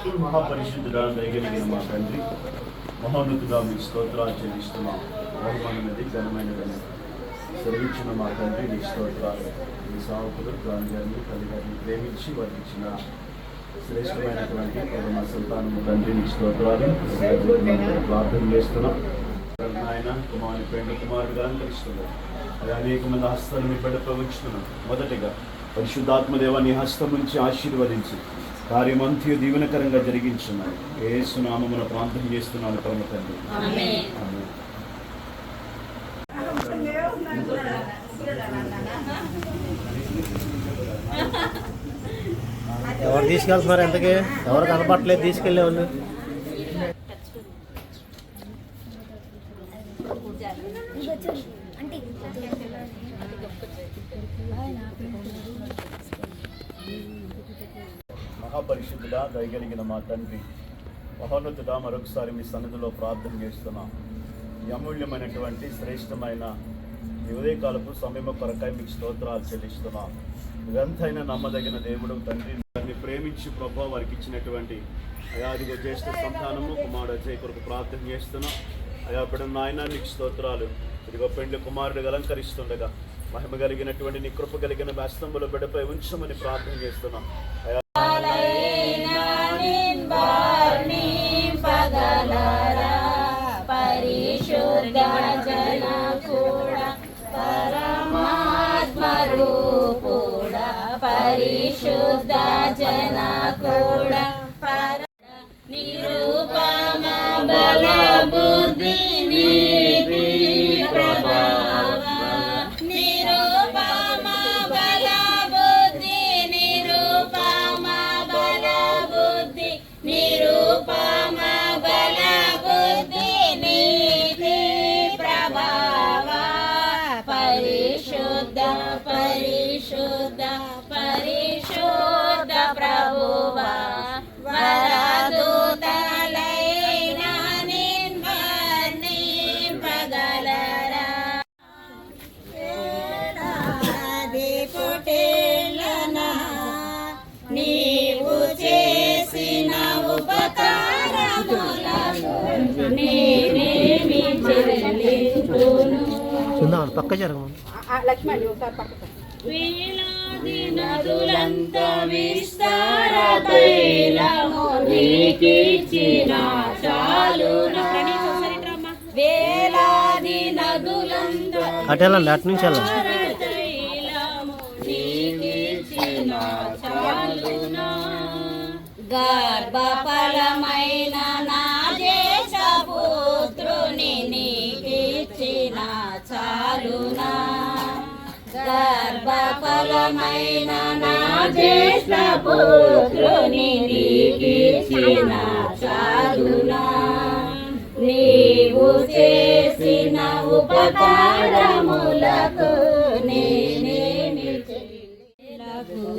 మహాపరిశుద్ధుడా దయగలిగిన మా తండ్రి, మహోన్నతుడా మీకు స్తోత్రాలు చెల్లిస్తున్నాం. బహుమానమైనది ఘనమైనదని సెలవిచ్చిన మా తండ్రి నీ స్తోత్రాలు. ఈ సావకులు గాంధీ తల్లిగారిని ప్రేమించి వర్తించిన శ్రేష్టమైనటువంటి మా సంతానము తండ్రి నీ స్తోత్రాలు ప్రార్థన చేస్తున్నాం. ఆయన కుమారుని పెండు కుమారుడుగా అలంకరిస్తున్నారు. అది అనేక మంది హస్తాలు మీ బిడ్డపై ఉంచుతున్నాం. మొదటిగా పరిశుద్ధాత్మదేవ నీ హస్తం నుంచి ఆశీర్వదించి కార్యమంత్యు దీవెనకరంగా జరిగించున్నాను. యేసు నామమున ప్రార్థన చేస్తున్నాను పరమ తండ్రి. ఎవరు తీసుకెళ్తున్నారు? ఎంతకి ఎవరు కనపట్లేదు తీసుకెళ్ళే వాళ్ళు. మహాపరిశుద్ధుడా దయగలిగిన మా తండ్రి, మహోన్నతుడా మరొకసారి మీ సన్నిధిలో ప్రార్థన చేస్తున్నాం. ఈ అమూల్యమైనటువంటి శ్రేష్టమైన ఈ ఉదయకాలపు సమయం కొరకై మీకు స్తోత్రాలు చెల్లిస్తున్నాం. ఇదంతైనా నమ్మదగిన దేవుడు తండ్రి, దాన్ని ప్రేమించి ప్రభావ వారికి ఇచ్చినటువంటి అయాదిగో జ్యేష్ఠ సంతానము కుమారుడు అజయ్ కొరకు ప్రార్థన చేస్తున్నాం. అయా బిడ్డ నాయన నీకు స్తోత్రాలు. ఇదిగో పెండ్లి కుమారుడు అలంకరిస్తుండగా మహిమ కలిగినటువంటి నీ కృప కలిగిన హస్తముల బిడ్డపై ఉంచమని ప్రార్థన చేస్తున్నాం. పరిశుద్ధ జన కూడా నిరూపమ బల బుద్ధి నీతి ప్రభావ నిరూపమ బల బుద్ధి నిరూపమ బల బుద్ధి నిరూపమ బల బుద్ధి నీతి ప్రభావ పరిశుద్ధ పరిశుద్ధ పరిశుద్ధ ప్రభువా వరదూతలైన నిన్వర్ణింపగలరా ఏడాది పొటేళ్ళనా నీవు చేసిన ఉపకారములకు నేనేమి చెల్లించును. పక్క జరగమని లక్ష్మణ్ ఒకసారి పక్క వేలాది నదులంత విస్తార తైలము నీకిచ్చిన చాలునా. వేలాది నదులంత అటెళ్ళండి, అటు నుంచి వెళ్ళండి. తైలము నీకిచ్చిన చాలునా. గర్భఫలమైన నా దేశపుత్రుని నీకిచ్చిన చాలునా. గర్భఫలమైన నా జ్యేష్ఠపుత్రుని నీకిచ్చిన చాలునా. నీవు చేసిన ఉపకారములకు నేనేమి చెల్లించును.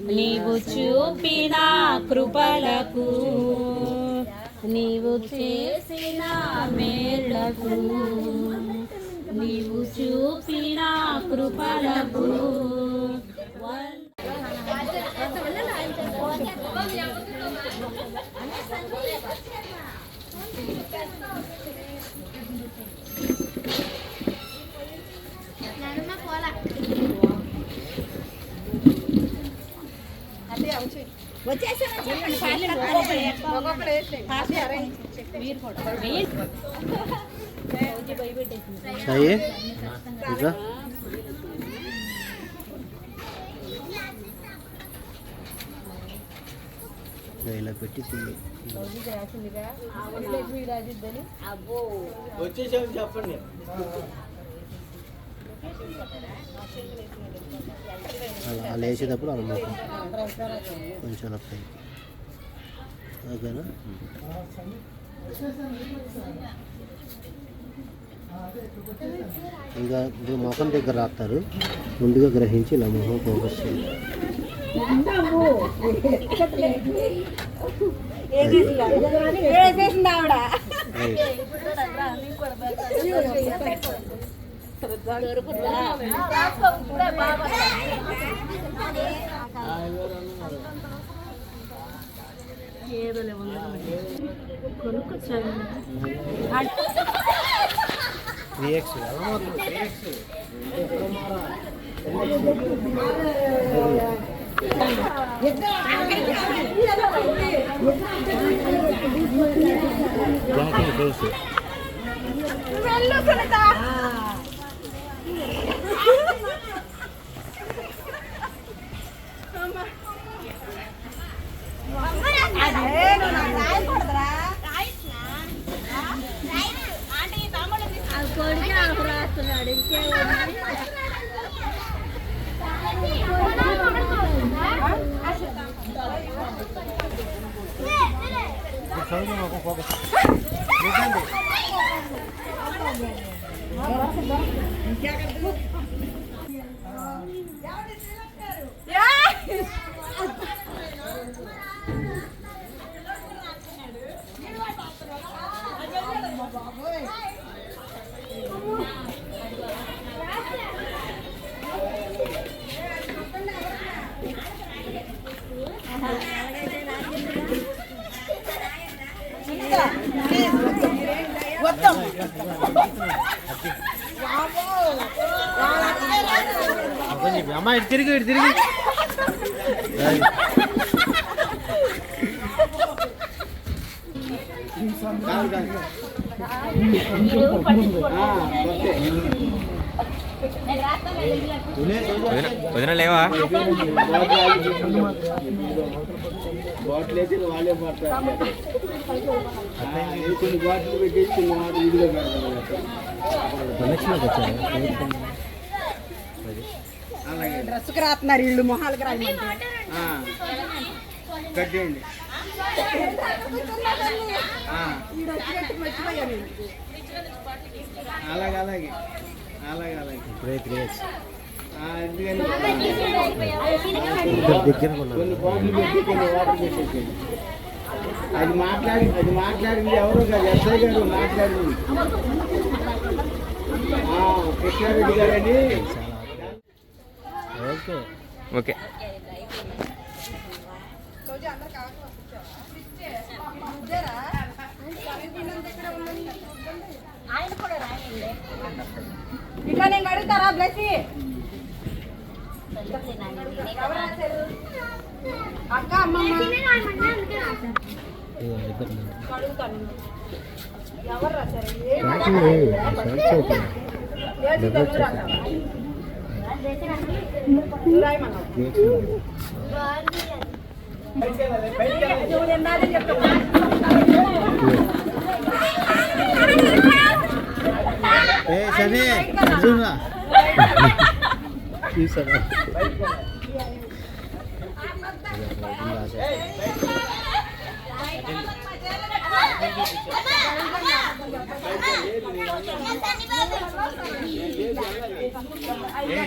నీవు చూపిన కృపలకు నీవు చేసిన మేళ్లకు నీవు చూపిన కృపలకు సాయి ఇంకా ఇలా పెట్టి వచ్చేసామని చెప్పండి. అలా లేచేటప్పుడు అలా మొత్తం కొంచెం అలా పైకి ఓకేనా. ఇంకా మొఖం దగ్గర రాస్తారు, ముందుగా గ్రహించి ఇలా మొహం ఫోకస్ చేయాలి. ఏదో లేవు కొనుక్కొచ్చాను 3x కొడుకు నాకు రాస్తున్నాడు అమ్మా ఇటు తిరిగి వదిన లేవా బాటిల్ అయితే వాళ్ళే పడతారు కొన్ని బాటిల్ పెట్టి కొన్ని వాటి వీడియో డ్రెస్కి రాస్తున్నారు ఇళ్ళు మొహాలకు రాయండి కట్టేయండి అలాగే అలాగే అలాగే అలాగే ఇప్పుడే 3x కొన్ని బాటిల్ పెట్టి కొన్ని వాటర్ పెట్టేసేయండి అది మాట్లాడింది ఎవరో కాదు ఎస్ఐ గారు మాట్లాడింది కృష్ణారెడ్డి గారని ఓకే ఓకే ఇట్లా నేను అడుగుతారా బ్లెస్సి అక్క అమ్మమ్మ అడుగుతాను ఎవరు రాశారు శని చూసారా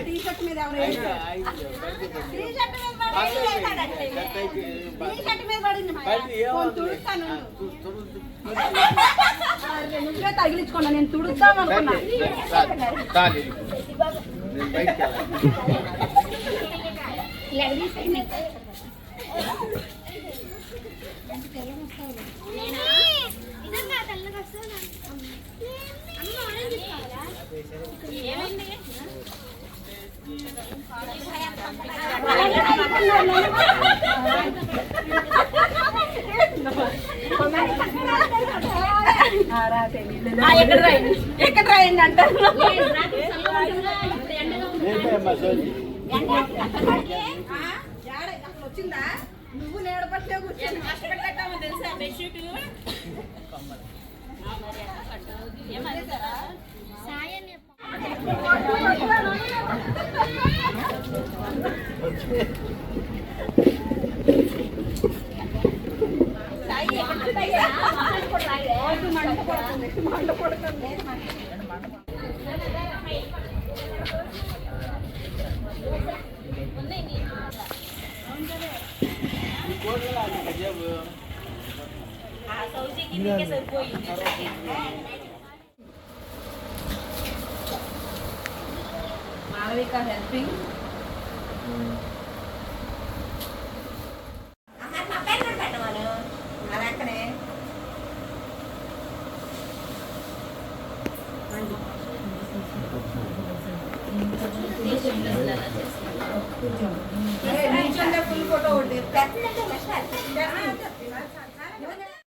టీషర్ట్ మీద నువ్వే తగిలించుకున్నా నేను తుడుస్తాను అనుకున్నా ఎక్కడ రాయండి అంటారు వచ్చిందా నువ్వు నేడపట్లే కూర్చొని కష్టపెట్టామో తెలుసా బెడ్షీట్ మాలవిక హెల్పింగ్ కూర్చోండి. నిల్చోండి, ఫుల్ ఫోటో ఒకటి.